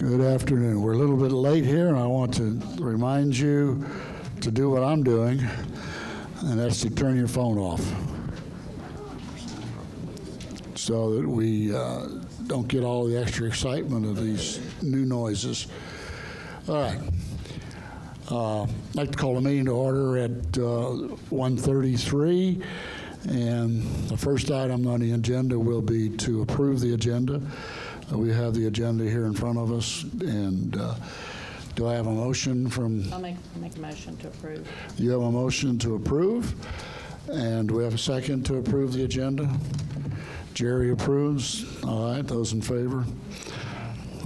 Good afternoon. We're a little bit late here, and I want to remind you to do what I'm doing, and that's to turn your phone off so that we don't get all the extra excitement of these new noises. All right. I'd like to call the meeting to order at 1:33, and the first item on the agenda will be to approve the agenda. We have the agenda here in front of us, and do I have a motion from? I'll make a motion to approve. You have a motion to approve, and we have a second to approve the agenda. Jerry approves. All right, those in favor?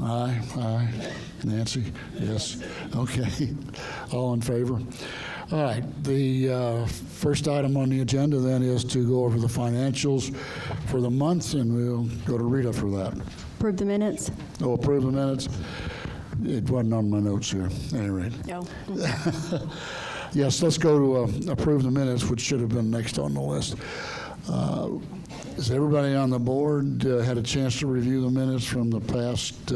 Aye, aye. Nancy? Yes. Okay. All in favor? All right. The first item on the agenda then is to go over the financials for the month, and we'll go to Rita for that. Approve the minutes. Oh, approve the minutes? It wasn't on my notes here. At any rate. No. Yes, let's go to approve the minutes, which should have been next on the list. Has everybody on the board had a chance to review the minutes from the past?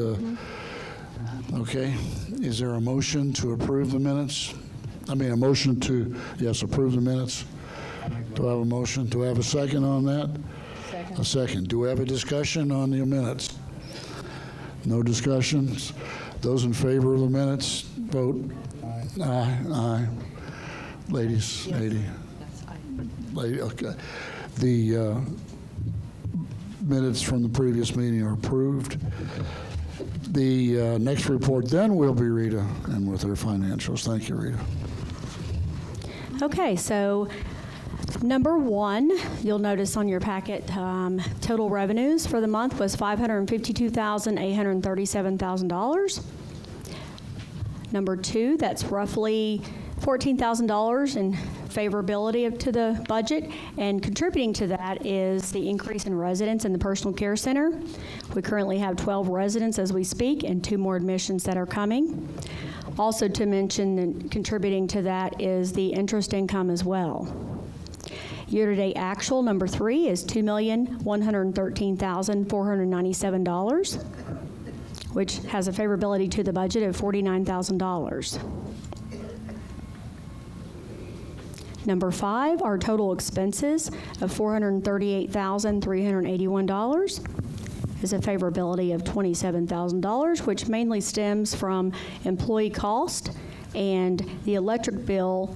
Okay. Is there a motion to approve the minutes? I mean, a motion to, yes, approve the minutes? Do I have a motion? Do I have a second on that? Second. A second. Do we have a discussion on the minutes? No discussions? Those in favor of the minutes, vote. Aye. Aye. Aye. Ladies, Yes. lady. Yes, Lady, okay. The minutes from the previous meeting are approved. The next report then will be Rita and with her financials. Thank you, Rita. Okay, so number one, you'll notice on your packet, total revenues for the month was $552,837,000. Number two, that's roughly $14,000 in favorability to the budget, and contributing to that is the increase in residents in the personal care center. We currently have 12 residents as we speak and 2 more admissions that are coming. Also to mention and contributing to that is the interest income as well. Year-to-date actual, number 3, is $2,113,497, which has a favorability to the budget of $49,000. Number 5, our total expenses of $438,381 is a favorability of $27,000, which mainly stems from employee cost and the electric bill,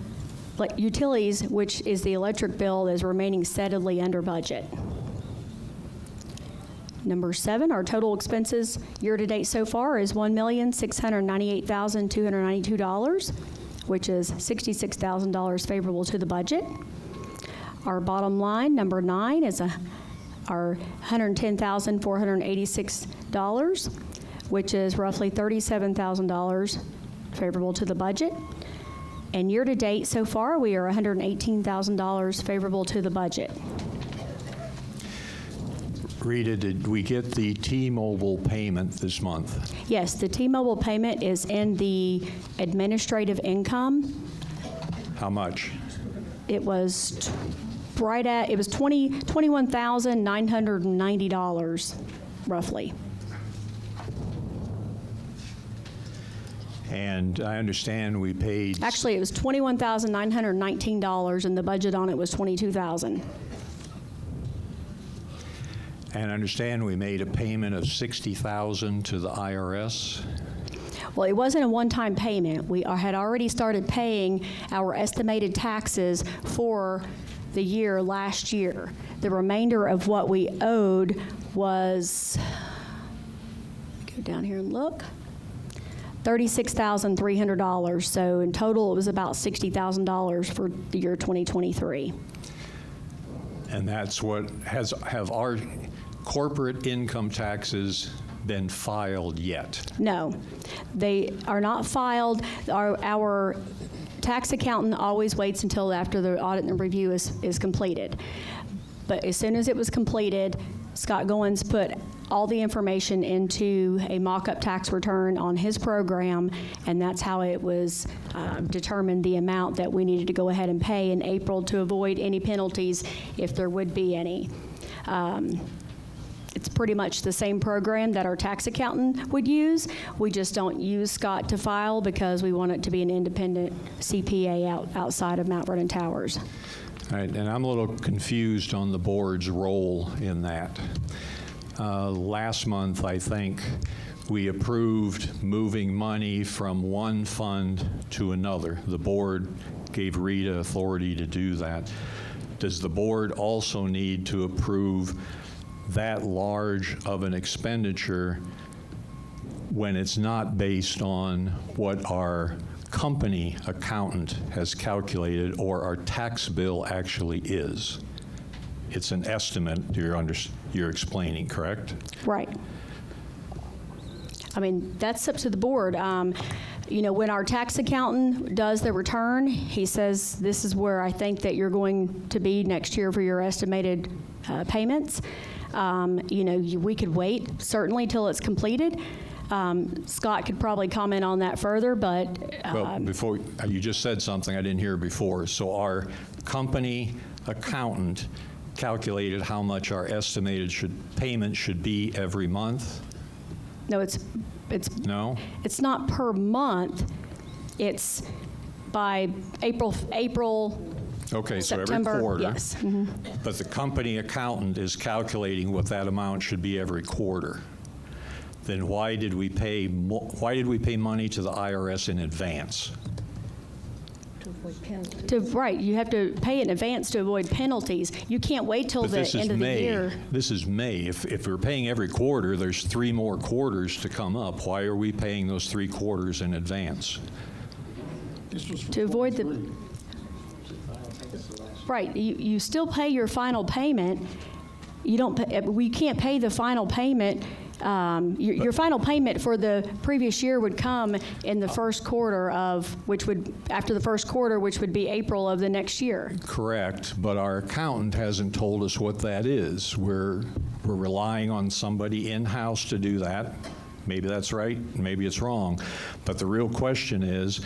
like utilities, which is the electric bill is remaining steadily under budget. Number 7, our total expenses year-to-date so far is $1,698,292, which is $66,000 favorable to the budget. Our bottom line, number 9, is our $110,486, which is roughly $37,000 favorable to the budget. And year-to-date so far, we are $118,000 favorable to the budget. Rita, did we get the T-Mobile payment this month? Yes, the T-Mobile payment is in the administrative income. How much? It was $21,990 roughly. And I understand we paid... Actually, it was $21,919 and the budget on it was $22,000. And I understand we made a payment of $60,000 to the IRS. Well, it wasn't a one-time payment. We had already started paying our estimated taxes for the year last year. The remainder of what we owed was, go down here and look, $36,300. So in total, it was about $60,000 for the year 2023. And that's what have our corporate income taxes been filed yet? No, they are not filed. Our tax accountant always waits until after the audit and review is completed. But as soon as it was completed, Scott Goins put all the information into a mock-up tax return on his program, and that's how it was determined the amount that we needed to go ahead and pay in April to avoid any penalties if there would be any. It's pretty much the same program that our tax accountant would use. We just don't use Scott to file because we want it to be an independent CPA outside of Mount Vernon Towers. All right, and I'm a little confused on the board's role in that. Last month, I think, we approved moving money from one fund to another. The board gave Rita authority to do that. Does the board also need to approve that large of an expenditure when it's not based on what our company accountant has calculated or our tax bill actually is? It's an estimate you're explaining, correct? Right. I mean, that's up to the board. You know, when our tax accountant does the return, he says, this is where I think that you're going to be next year for your estimated payments. You know, we could wait, certainly, till it's completed. Scott could probably comment on that further, but... Well, before, you just said something I didn't hear before. So our company accountant calculated how much our estimated payment should be every month? No, it's No? It's not per month. It's by April, Okay, so every September, quarter. yes. But the company accountant is calculating what that amount should be every quarter. Then why did we pay money to the IRS in advance? To avoid penalties. Right, you have to pay in advance to avoid penalties. You can't wait till But the this is end of the May. year. This is May. If we're paying every quarter, there's 3 more quarters to come up. Why are we paying those 3 quarters in advance? To avoid the... Right, you still pay your final payment. You don't. We can't pay the final payment. Your final payment for the previous year would come in the first quarter after the first quarter, which would be April of the next year. Correct, but our accountant hasn't told us what that is. We're relying on somebody in-house to do that. Maybe that's right, maybe it's wrong. But the real question is,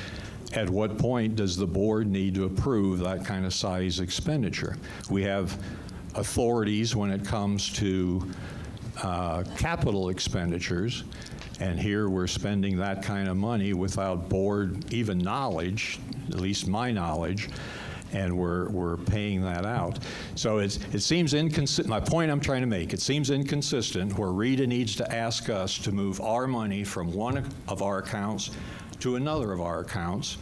at what point does the board need to approve that kind of size expenditure? We have authorities when it comes to capital expenditures, and here we're spending that kind of money without board even knowledge, at least my knowledge, and we're paying that out. So it seems inconsistent. My point I'm trying to make, it seems inconsistent where Rita needs to ask us to move our money from one of our accounts to another of our accounts,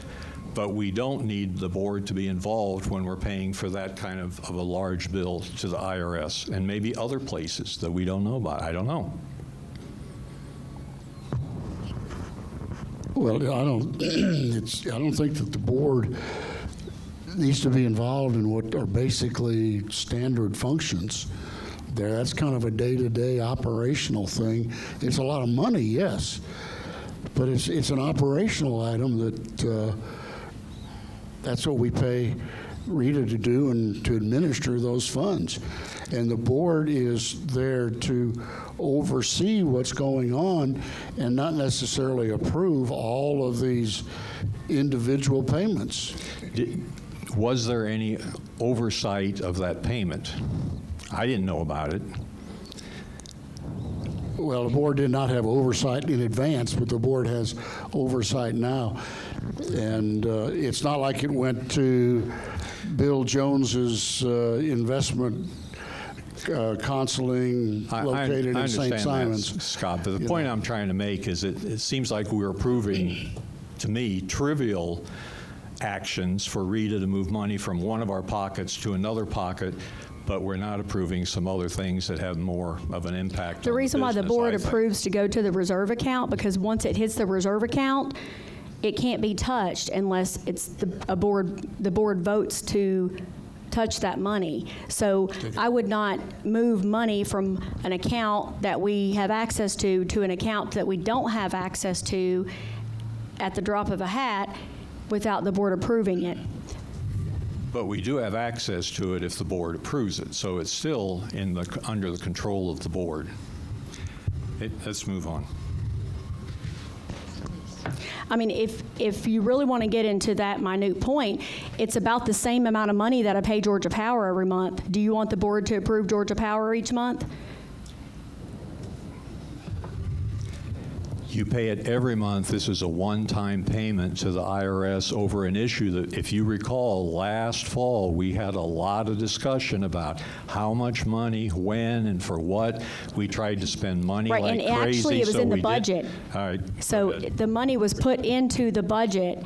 but we don't need the board to be involved when we're paying for that kind of a large bill to the IRS and maybe other places that we don't know about. I don't know. Well, I don't think that the board needs to be involved in what are basically standard functions there. That's kind of a day-to-day operational thing. It's a lot of money, yes, but it's an operational item that that's what we pay Rita to do and to administer those funds. And the board is there to oversee what's going on and not necessarily approve all of these individual payments. Was there any oversight of that payment? I didn't know about it. Well, the board did not have oversight in advance, but the board has oversight now. And it's not like it went to Bill Jones's investment counseling located in St. Simon's. That, Scott, but the point I'm trying to make is it seems like we're approving, to me, trivial actions for Rita to move money from one of our pockets to another pocket, but we're not approving some other things that have more of an impact. The reason why the board approves to go to the reserve account, because once it hits the reserve account, it can't be touched unless it's the board votes to touch that money. So I would not move money from an account that we have access to an account that we don't have access to at the drop of a hat without the board approving it. But we do have access to it if the board approves it, so it's still under the control of the board. Let's move on. I mean, if you really want to get into that minute point, it's about the same amount of money that I pay Georgia Power every month. Do you want the board to approve Georgia Power each month? You pay it every month. This is a one-time payment to the IRS over an issue that, if you recall, last fall, we had a lot of discussion about how much money, when, and for what. We tried to spend money Right, like and crazy. actually, it was so in the we did- budget. All right. So go ahead. the money was put into the budget,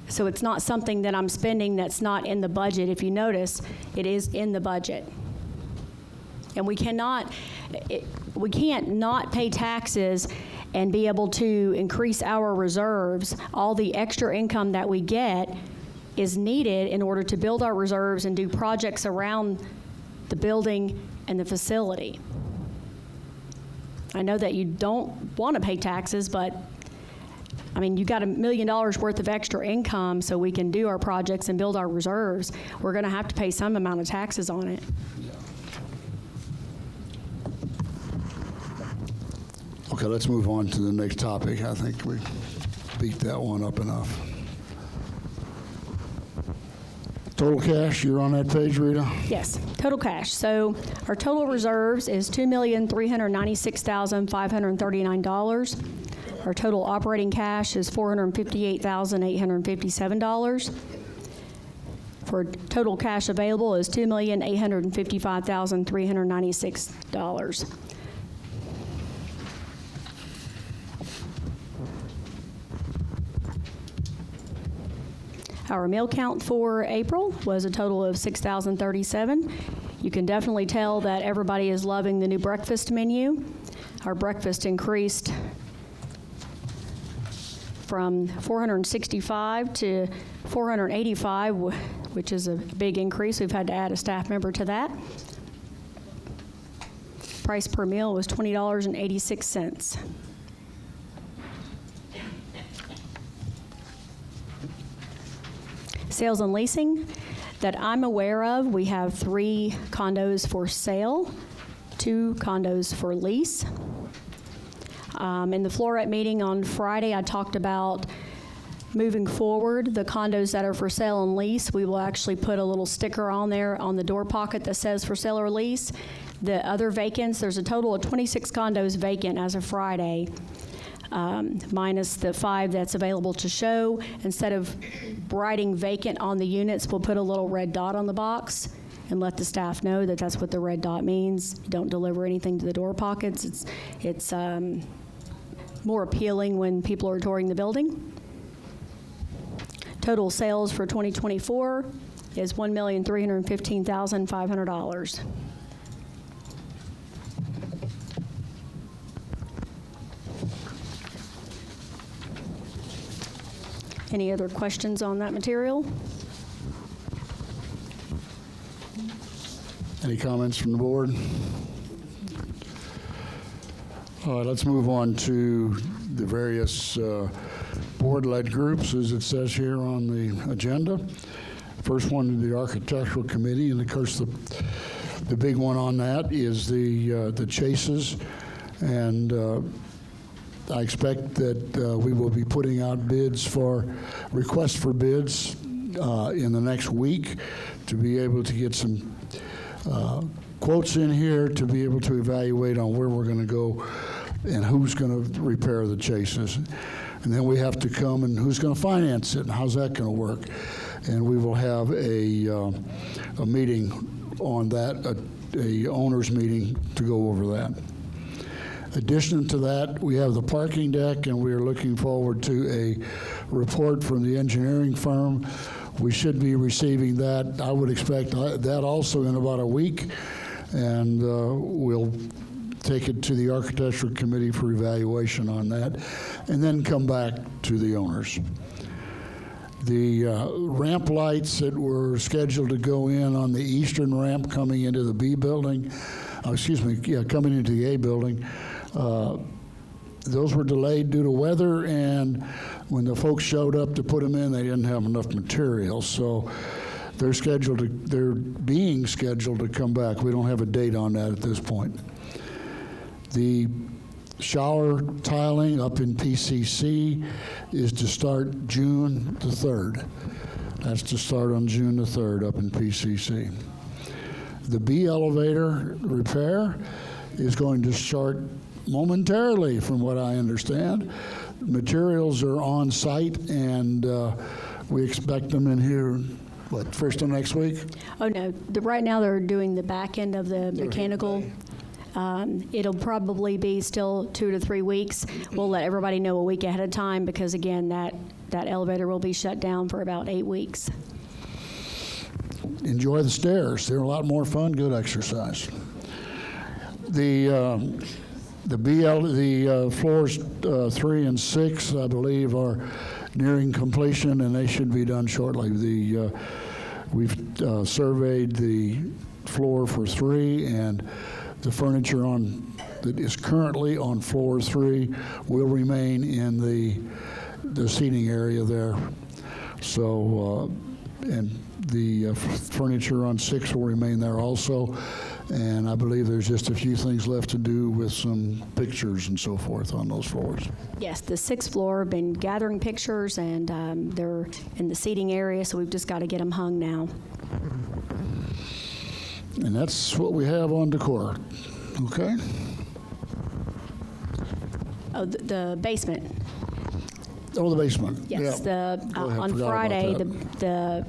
so it's not something that I'm spending that's not in the budget. If you notice, it is in the budget. And we can't not pay taxes and be able to increase our reserves. All the extra income that we get is needed in order to build our reserves and do projects around the building and the facility. I know that you don't want to pay taxes, but I mean, you got $1 million worth of extra income so we can do our projects and build our reserves. We're going to have to pay some amount of taxes on it. Okay, let's move on to the next topic. I think we beat that one up enough. Total cash, you're on that page, Rita? Yes, total cash. So our total reserves is $2,396,539. Our total operating cash is $458,857. For total cash available is $2,855,396. Our meal count for April was a total of 6,037. You can definitely tell that everybody is loving the new breakfast menu. Our breakfast increased from 465 to 485, which is a big increase. We've had to add a staff member to that. Price per meal was $20.86. Sales and leasing that I'm aware of, we have 3 condos for sale, 2 condos for lease. In the Floret meeting on Friday, I talked about moving forward, the condos that are for sale and lease, we will actually put a little sticker on there on the door pocket that says for sale or lease. The other vacants, there's a total of 26 condos vacant as of Friday. Minus the 5 that's available to show. Instead of writing vacant on the units, we'll put a little red dot on the box and let the staff know that that's what the red dot means. You don't deliver anything to the door pockets. It's more appealing when people are touring the building. Total sales for 2024 is $1,315,500. Any other questions on that material? Any comments from the board? All right, let's move on to the various board-led groups, as it says here on the agenda. First one is the Architectural Committee, and of course the big one on that is the chases, and I expect that we will be putting out requests for bids in the next week to be able to get some quotes in here to be able to evaluate on where we're going to go and who's going to repair the chases. And then we have to come and who's going to finance it and how's that going to work. And we will have a meeting on that, a owner's meeting to go over that. Addition to that, we have the parking deck, and we are looking forward to a report from the engineering firm. We should be receiving that. I would expect that also in about a week, and we'll take it to the Architectural Committee for evaluation on that, and then come back to the owners. The ramp lights that were scheduled to go in on the eastern ramp coming into the B building, coming into the A building, those were delayed due to weather, and when the folks showed up to put them in, they didn't have enough material. So they're being scheduled to come back. We don't have a date on that at this point. The shower tiling up in PCC is to start June the 3rd. That's to start on June the 3rd up in PCC. The B elevator repair is going to start momentarily, from what I understand. Materials are on site, and we expect them in here, first of next week? Oh, no, right now they're doing the back end of the mechanical. It'll probably be still 2 to 3 weeks. We'll let everybody know a week ahead of time because, again, that elevator will be shut down for about 8 weeks. Enjoy the stairs. They're a lot more fun, good exercise. The floors 3 and 6, I believe, are nearing completion, and they should be done shortly. We've surveyed the floor for 3, and the furniture that is currently on floor 3 will remain in the seating area there. So, and the furniture on 6 will remain there also. And I believe there's just a few things left to do with some pictures and so forth on those floors. Yes, the 6th floor have been gathering pictures, and they're in the seating area, so we've just got to get them hung now. And that's what we have on decor. Okay? Oh, the basement. Oh, the basement. Yes, Yeah. Go ahead, on forgot about Friday, that. the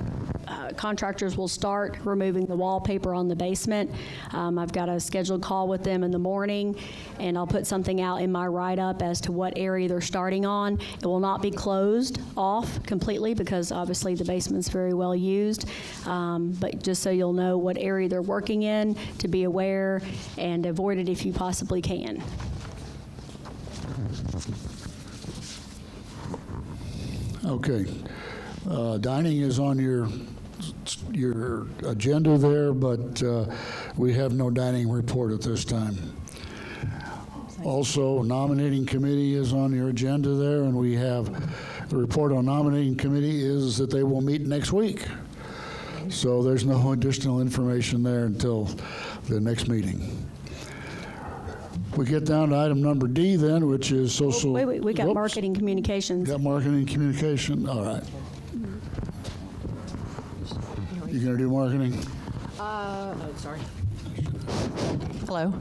contractors will start removing the wallpaper on the basement. I've got a scheduled call with them in the morning, and I'll put something out in my write-up as to what area they're starting on. It will not be closed off completely because obviously the basement's very well used, but just so you'll know what area they're working in, to be aware and avoid it if you possibly can. Okay. Dining is on your agenda there, but we have no dining report at this time. Also, nominating committee is on your agenda there, and we have the report on nominating committee is that they will meet next week. So there's no additional information there until the next meeting. We get down to item number D then, which is social. Wait, we got Whoops. marketing communications. Got marketing communication, all right. You gonna do marketing? Sorry. Hello.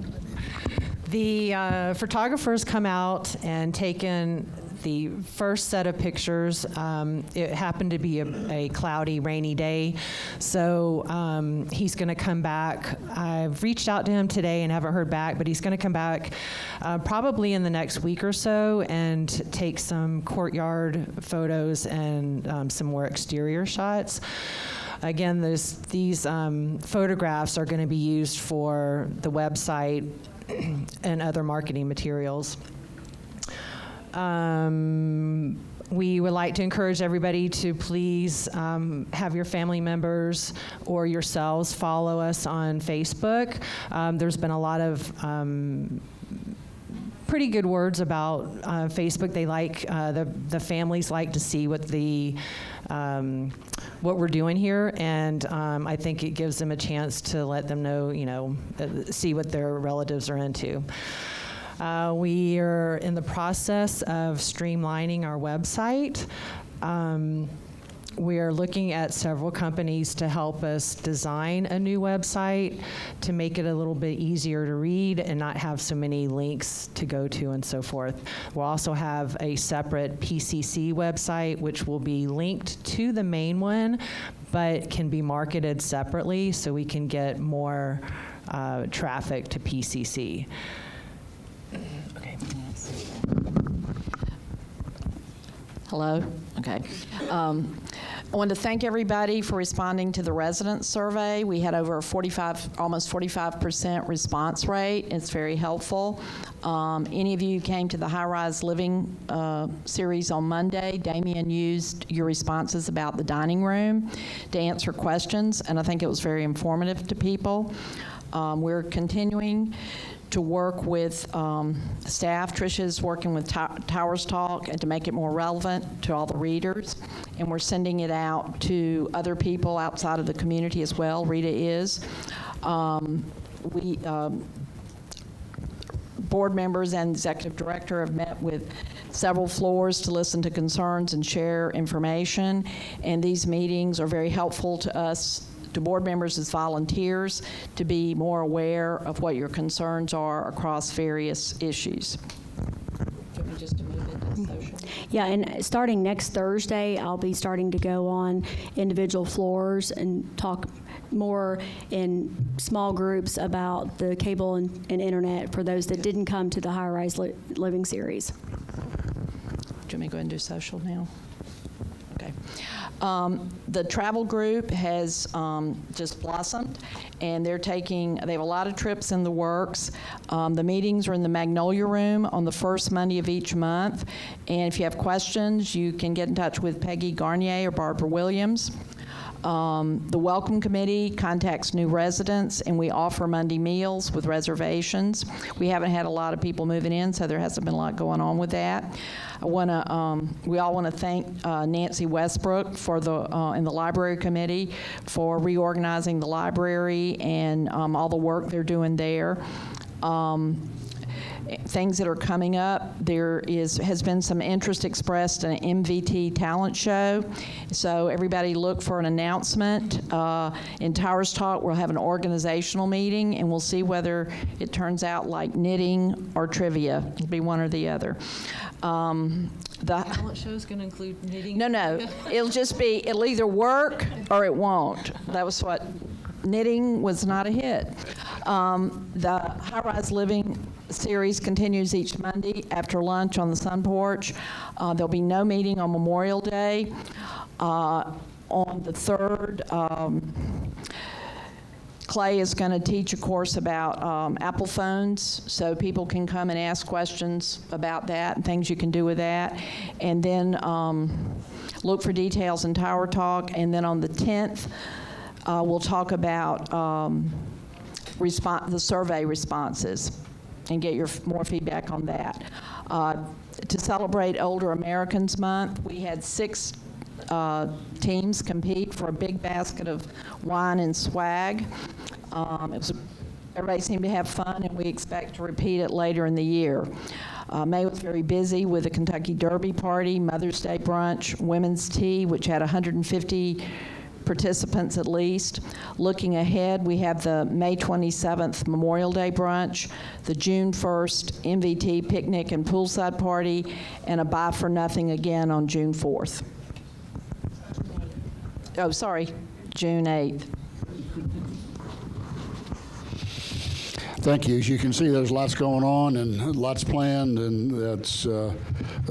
The photographers come out and taken the first set of pictures. It happened to be a cloudy, rainy day, so he's going to come back. I've reached out to him today and haven't heard back, but he's going to come back probably in the next week or so and take some courtyard photos and some more exterior shots. Again, these photographs are going to be used for the website and other marketing materials. We would like to encourage everybody to please have your family members or yourselves follow us on Facebook. There's been a lot of pretty good words about Facebook. They like, the families like to see what what we're doing here, and I think it gives them a chance to let them know, see what their relatives are into. We are in the process of streamlining our website. We are looking at several companies to help us design a new website to make it a little bit easier to read and not have so many links to go to and so forth. We'll also have a separate PCC website, which will be linked to the main one, but can be marketed separately so we can get more traffic to PCC. Okay. Hello? Okay. I want to thank everybody for responding to the resident survey. We had over almost 45% response rate. It's very helpful. Any of you came to the high-rise living series on Monday, Damien used your responses about the dining room to answer questions, and I think it was very informative to people. We're continuing to work with staff. Tricia's working with Towers Talk and to make it more relevant to all the readers. And we're sending it out to other people outside of the community as well. Rita is. Board members and executive director have met with several floors to listen to concerns and share information. And these meetings are very helpful to us to board members as volunteers to be more aware of what your concerns are across various issues. Do you want me just to move into social? Yeah, and starting next Thursday, I'll be starting to go on individual floors and talk more in small groups about the cable and internet for those that didn't come to the high-rise living series. Do you want me to go ahead and do social now? Okay. The travel group has just blossomed, and they have a lot of trips in the works. The meetings are in the Magnolia Room on the first Monday of each month, and if you have questions, you can get in touch with Peggy Garnier or Barbara Williams. The Welcome Committee contacts new residents, and we offer Monday meals with reservations. We haven't had a lot of people moving in, so there hasn't been a lot going on with that. We all want to thank Nancy Westbrook for and the Library Committee for reorganizing the library and all the work they're doing there. Things that are coming up, has been some interest expressed in an MVT talent show. So everybody look for an announcement. In Towers Talk, we'll have an organizational meeting, and we'll see whether it turns out like knitting or trivia. It'll be one or the other. The talent show's going to include knitting? No. It'll either work or it won't. That was what, knitting was not a hit. The High-Rise Living series continues each Monday after lunch on the Sun Porch. There'll be no meeting on Memorial Day. On the 3rd, Clay is going to teach a course about Apple phones, so people can come and ask questions about that and things you can do with that. And then look for details in Tower Talk. And then on the 10th, we'll talk about the survey responses and get more feedback on that. To celebrate Older Americans Month, we had 6 teams compete for a big basket of wine and swag. Everybody seemed to have fun, and we expect to repeat it later in the year. May was very busy with the Kentucky Derby Party, Mother's Day brunch, women's tea, which had 150 participants at least. Looking ahead, we have the May 27th Memorial Day brunch, the June 1st MVT picnic and poolside party, and a buy for nothing again on June 4th. Oh, sorry, June 8th. Thank you. As you can see, there's lots going on and lots planned, and that's a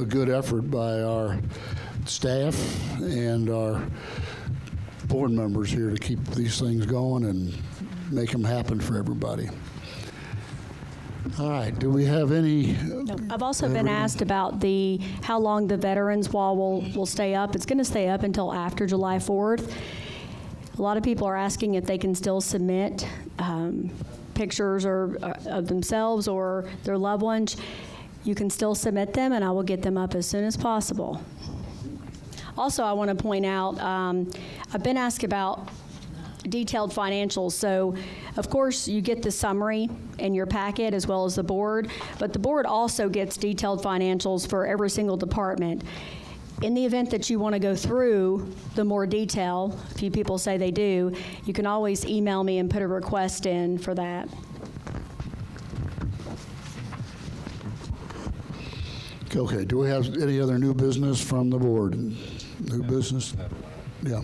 good effort by our staff and our board members here to keep these things going and make them happen for everybody. All right, do we have any? No. I've also been asked about how long the Veterans Wall will stay up. It's going to stay up until after July 4th. A lot of people are asking if they can still submit pictures of themselves or their loved ones. You can still submit them, and I will get them up as soon as possible. Also, I want to point out, I've been asked about detailed financials. So, of course, you get the summary in your packet as well as the board, but the board also gets detailed financials for every single department. In the event that you want to go through the more detail, a few people say they do, you can always email me and put a request in for that. Okay, do we have any other new business from the board? New business? Yeah.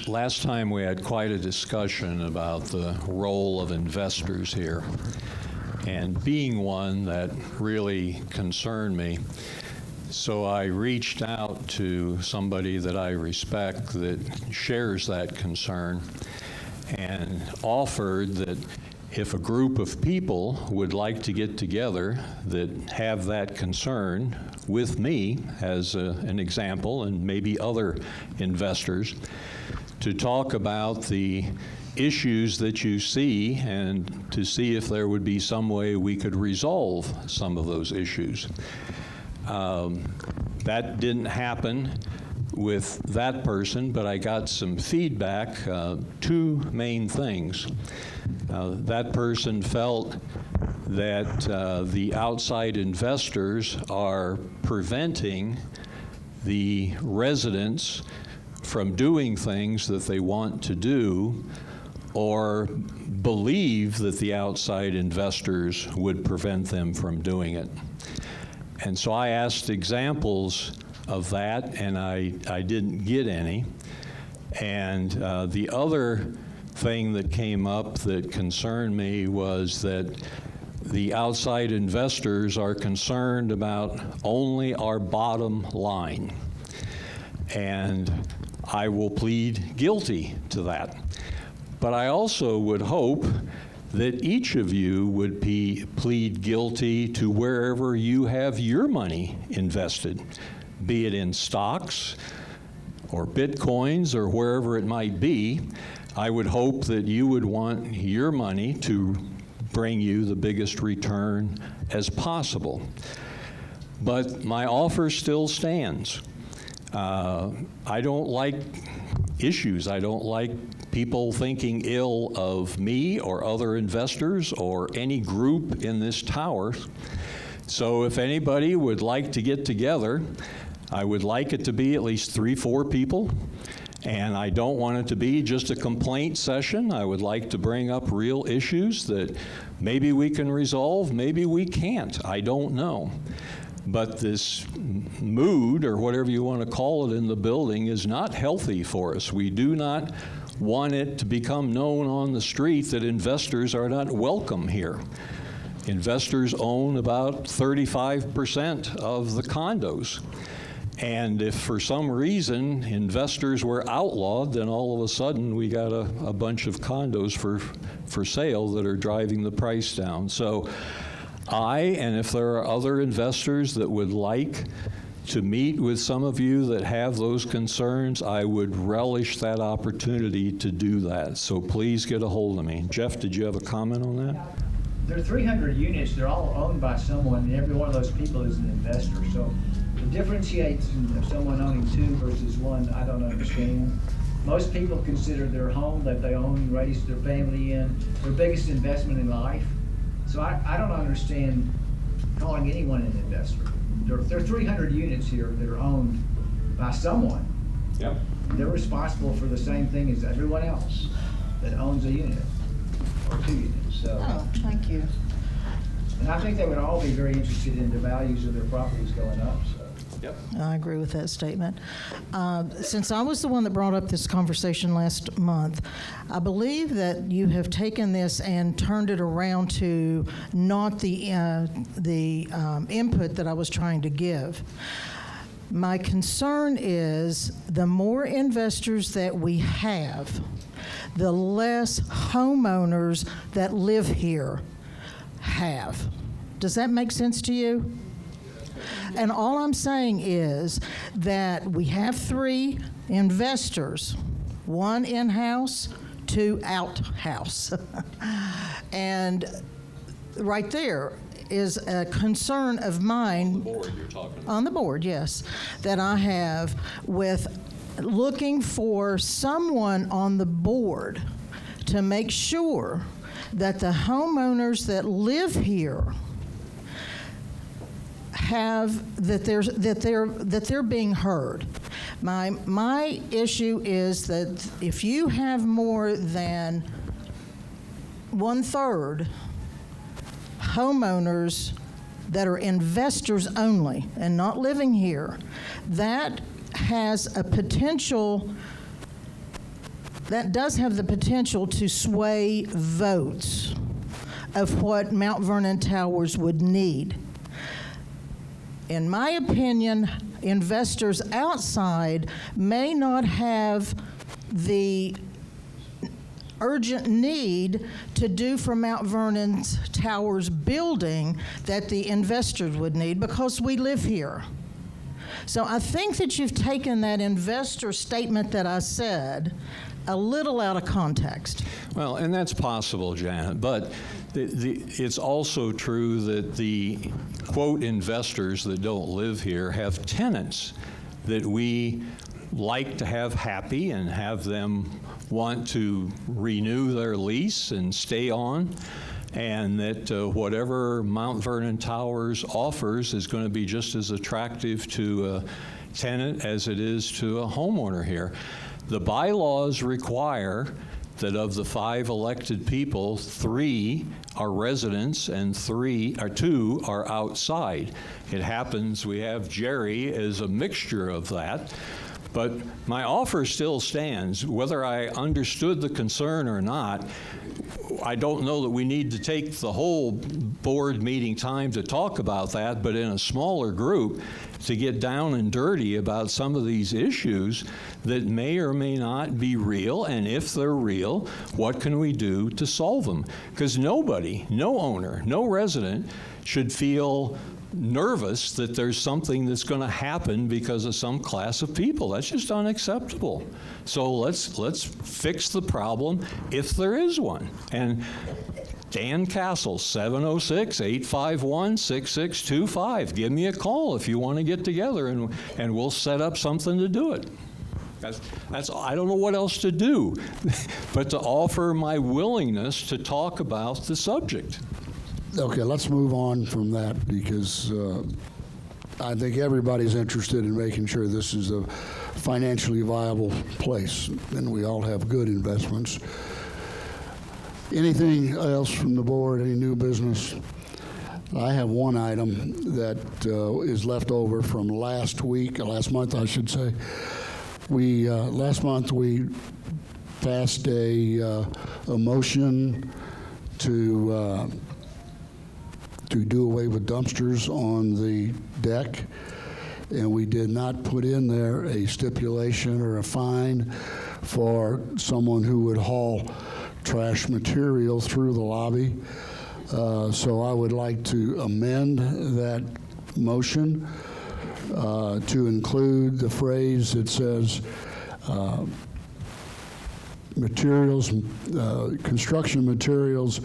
Last time we had quite a discussion about the role of investors here, and being one that really concerned me. So I reached out to somebody that I respect that shares that concern and offered that if a group of people would like to get together that have that concern with me as an example, and maybe other investors, to talk about the issues that you see and to see if there would be some way we could resolve some of those issues. That didn't happen with that person, but I got some feedback, 2 main things. That person felt that the outside investors are preventing the residents from doing things that they want to do or believe that the outside investors would prevent them from doing it. And so I asked examples of that, and I didn't get any. And the other thing that came up that concerned me was that the outside investors are concerned about only our bottom line. And I will plead guilty to that. But I also would hope that each of you would plead guilty to wherever you have your money invested, be it in stocks or bitcoins or wherever it might be. I would hope that you would want your money to bring you the biggest return as possible. But my offer still stands. I don't like issues. I don't like people thinking ill of me or other investors or any group in this tower. So if anybody would like to get together, I would like it to be at least 3-4 people. And I don't want it to be just a complaint session. I would like to bring up real issues that maybe we can resolve, maybe we can't. I don't know. But this mood, or whatever you want to call it, in the building is not healthy for us. We do not want it to become known on the street that investors are not welcome here. Investors own about 35% of the condos. And if for some reason investors were outlawed, then all of a sudden we got a bunch of condos for sale that are driving the price down. So and if there are other investors that would like to meet with some of you that have those concerns, I would relish that opportunity to do that. So please get a hold of me. Jeff, did you have a comment on that? There are 300 units. They're all owned by someone, and every one of those people is an investor. So the differentiation of someone owning 2 versus 1, I don't understand. Most people consider their home that they own, raised their family in, their biggest investment in life. So I don't understand calling anyone an investor. There are 300 units here that are owned by someone. Yep. They're responsible for the same thing as everyone else that owns a unit or 2 units. So, Oh, thank you. and I think they would all be very interested in the values of their properties going up. So. Yep. I agree with that statement. Since I was the one that brought up this conversation last month, I believe that you have taken this and turned it around to not the input that I was trying to give. My concern is the more investors that we have, the less homeowners that live here have. Does that make sense to you? And all I'm saying is that we have 3 investors, 1 in-house, 2 out-house. And right there is a concern of mine. On the board you're talking about. On the board, yes, that I have with looking for someone on the board to make sure that the homeowners that live here that they're being heard. My issue is that if you have more than 1/3 homeowners that are investors only and not living here, that has a potential. That does have the potential to sway votes of what Mount Vernon Towers would need. In my opinion, investors outside may not have the urgent need to do for Mount Vernon Towers building that the investors would need because we live here. So I think that you've taken that investor statement that I said a little out of context. Well, and that's possible, Janet, but it's also true that the, quote, investors that don't live here have tenants that we like to have happy and have them want to renew their lease and stay on. and that whatever Mount Vernon Towers offers is going to be just as attractive to a tenant as it is to a homeowner here. The bylaws require that of the 5 elected people, 3 are residents and 2 are outside. It happens we have Jerry as a mixture of that. But my offer still stands. Whether I understood the concern or not, I don't know that we need to take the whole board meeting time to talk about that, but in a smaller group, to get down and dirty about some of these issues that may or may not be real, and if they're real, what can we do to solve them? Because nobody, no owner, no resident should feel nervous that there's something that's going to happen because of some class of people. That's just unacceptable. So let's fix the problem if there is one. And Dan Castle, 706-851-6625. Give me a call if you want to get together, and we'll set up something to do it. That's I don't know what else to do but to offer my willingness to talk about the subject. Okay, let's move on from that, because I think everybody's interested in making sure this is a financially viable place, and we all have good investments. Anything else from the board, any new business? I have one item that is left over from last month, I should say. Last month we passed a motion to do away with dumpsters on the deck, and we did not put in there a stipulation or a fine for someone who would haul trash material through the lobby. So I would like to amend that motion to include the phrase that says construction materials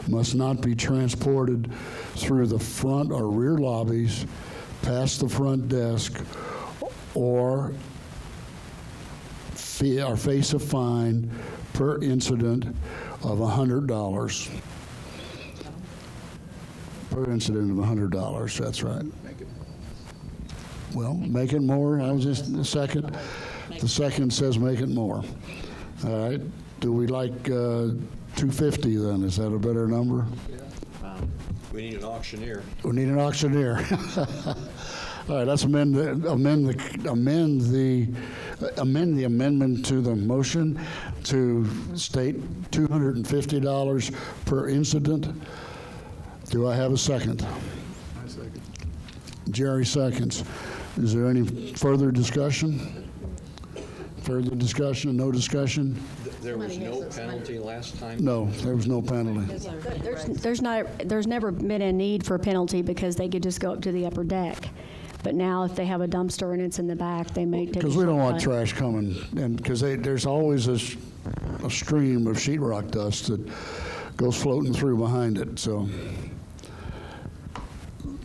must not be transported through the front or rear lobbies, past the front desk, or face a fine per incident of $100. Per incident of $100, that's right. Well, make it more. I was just the second. The second says make it more. All right. Do we like 250 then? Is that a better number? We need an auctioneer. We need an auctioneer. All right. Let's amend the amendment to the motion to state $250 per incident. Do I have a second? I second. Jerry seconds. Is there any further discussion? Further discussion? No discussion? There was no penalty last time? No, there was no penalty. There's never been a need for a penalty because they could just go up to the upper deck. But now if they have a dumpster and it's in the back, they may take Because we don't want trash coming, and because there's always a stream of sheetrock dust that goes floating through behind it, so.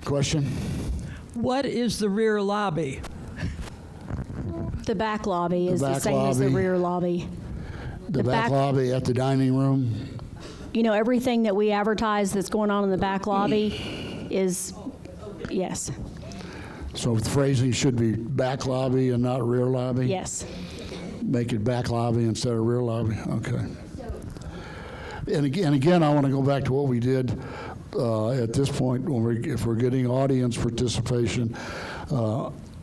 Question? What is the rear lobby? The back lobby is the back same as the lobby. rear lobby. The back lobby at the dining room? You know, everything that we advertise that's going on in the back lobby is, yes, So the phrasing should be back lobby and not rear lobby? yes. Make it back lobby instead of rear lobby? Okay. And again, I want to go back to what we did at this point, if we're getting audience participation,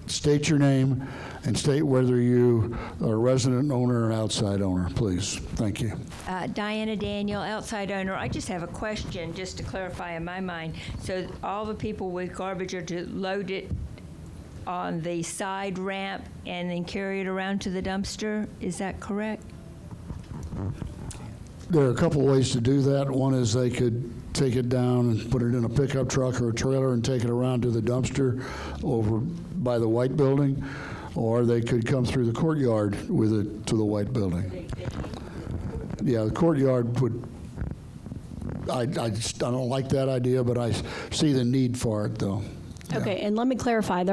state your name and state whether you are a resident owner or outside owner, please. Thank you. Diana Daniel, outside owner. I just have a question, just to clarify in my mind. So all the people with garbage are to load it on the side ramp and then carry it around to the dumpster? Is that correct? There are a couple of ways to do that. One is they could take it down and put it in a pickup truck or a trailer and take it around to the dumpster over by the White Building, or they could come through the courtyard with it to the White Building. Yeah, the courtyard would, I don't like that idea, but I see the need for it, though. Okay, and let me clarify, they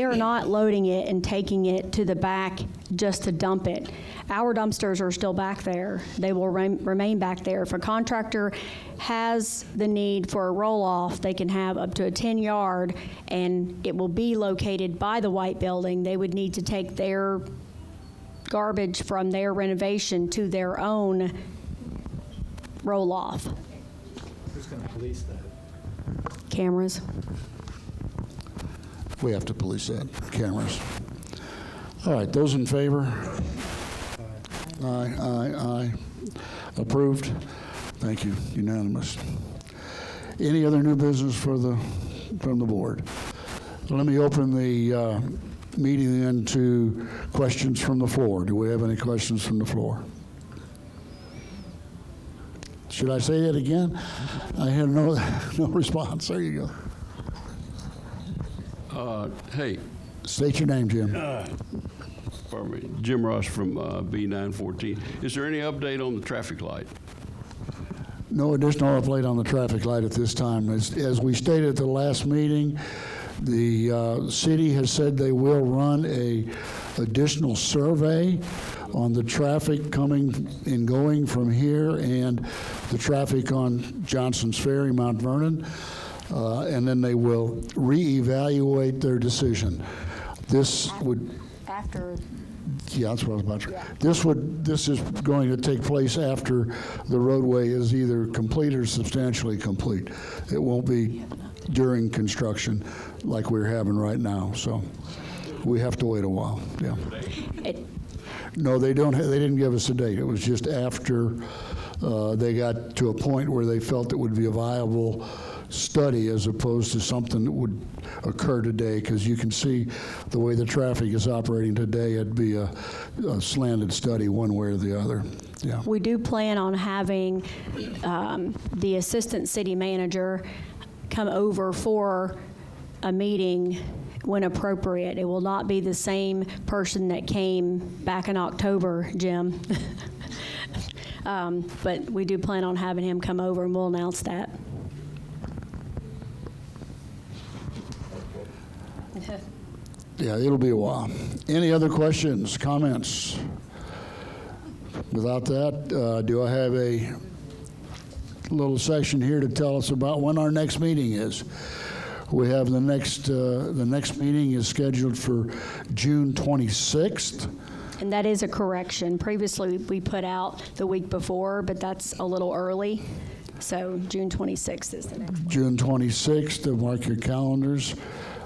are not loading it and taking it to the back just to dump it. Our dumpsters are still back there. They will remain back there. If a contractor has the need for a roll-off, they can have up to a 10-yard, and it will be located by the white building. They would need to take their garbage from their renovation to their own roll-off. Who's going to police that? Cameras. We have to police that, cameras. All right, those in favor? Aye, aye, aye. Approved? Thank you, unanimous. Any other new business from the board? Let me open the meeting then to questions from the floor. Do we have any questions from the floor? Should I say that again? I had no response. There you go. Hey, State your name, Jim. pardon me, Jim Ross from B914. Is there any update on the traffic light? No additional update on the traffic light at this time. As we stated at the last meeting, the city has said they will run a additional survey on the traffic coming and going from here and the traffic on Johnson's Ferry, Mount Vernon, and then they will reevaluate their decision. This would... After... Yeah, that's what I was about to... This is going to take place after the roadway is either complete or substantially complete. It won't be during construction like we're having right now, so we have to wait a while, yeah. No, they didn't give us a date. It was just after they got to a point where they felt it would be a viable study as opposed to something that would occur today, because you can see the way the traffic is operating today, it'd be a slanted study one way or the other. Yeah. We do plan on having the assistant city manager come over for a meeting when appropriate. It will not be the same person that came back in October, Jim. But we do plan on having him come over, and we'll announce that. Yeah, it'll be a while. Any other questions, comments? Without that, do I have a little section here to tell us about when our next meeting is? We have the next meeting is scheduled for June 26th. And that is a correction. Previously, we put out the week before, but that's a little early. So June 26th is the next one. June 26th, mark your calendars,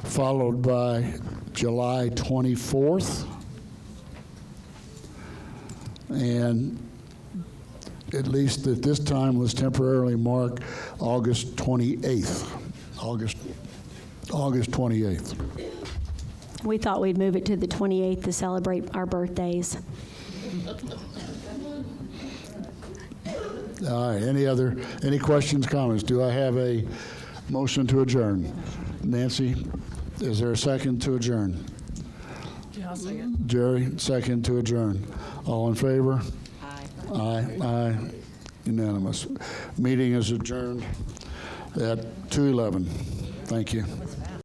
followed by July 24th. And at least at this time, let's temporarily mark August 28th. August 28th. We thought we'd move it to the 28th to celebrate our birthdays. All right, any questions, comments? Do I have a motion to adjourn? Nancy, is there a second to adjourn? Jerry, second to adjourn. All in favor? Aye. Aye. Unanimous. Meeting is adjourned at 2:11. Thank you.